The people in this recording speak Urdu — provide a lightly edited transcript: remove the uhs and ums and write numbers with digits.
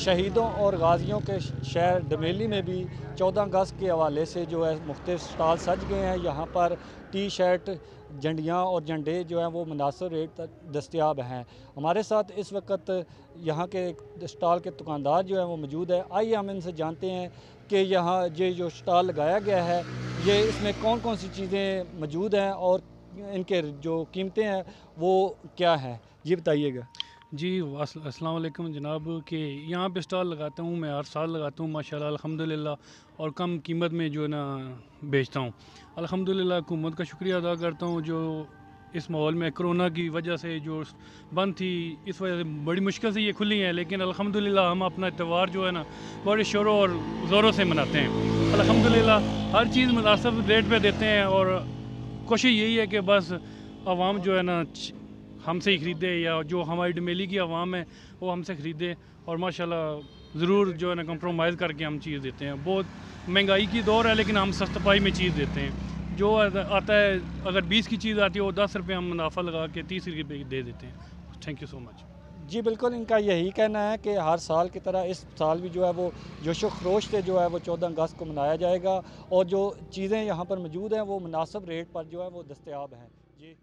شہیدوں اور غازیوں کے شہر ڈمیلی میں بھی 14 اگست کے حوالے سے جو ہے مختلف سٹال سج گئے ہیں. یہاں پر ٹی شرٹ، جھنڈیاں اور جھنڈے جو ہیں وہ مناسب ریٹ تک دستیاب ہیں. ہمارے ساتھ اس وقت یہاں کے سٹال کے دکاندار جو ہیں وہ موجود ہے. آئیے ہم ان سے جانتے ہیں کہ یہاں یہ جو سٹال لگایا گیا ہے یہ اس میں کون کون سی چیزیں موجود ہیں اور ان کے جو قیمتیں ہیں وہ کیا ہیں. جی بتائیے گا. جی السلام علیکم جناب. کہ یہاں پہ اسٹال لگاتا ہوں میں، ہر سال لگاتا ہوں ماشاءاللہ الحمدللہ، اور کم قیمت میں جو ہے نا بیچتا ہوں. الحمدللہ حکومت کا شکریہ ادا کرتا ہوں جو اس ماحول میں کرونا کی وجہ سے جو بند تھی، اس وجہ سے بڑی مشکل سے یہ کھلی ہیں، لیکن الحمدللہ ہم اپنا تہوار جو ہے نا بڑے شوروں اور زوروں سے مناتے ہیں. الحمدللہ ہر چیز مناسب ریٹ پہ دیتے ہیں، اور کوشش یہی ہے کہ بس عوام جو ہے نا ہم سے ہی خریدے، یا جو ہماری ڈمیلی کی عوام ہے وہ ہم سے خریدے. اور ماشاءاللہ ضرور جو ہے نا کمپرومائز کر کے ہم چیز دیتے ہیں. بہت مہنگائی کی دور ہے لیکن ہم سستا پائی میں چیز دیتے ہیں. جو آتا ہے اگر 20 کی چیز آتی ہے وہ 10 روپے ہم منافع لگا کے 30 روپے دے دیتے ہیں. تھینک یو سو مچ. جی بالکل، ان کا یہی کہنا ہے کہ ہر سال کی طرح اس سال بھی جو ہے وہ جوش و خروش سے جو ہے وہ 14 اگست کو منایا جائے گا، اور جو چیزیں یہاں پر موجود ہیں وہ مناسب ریٹ پر جو ہے وہ دستیاب ہیں. جی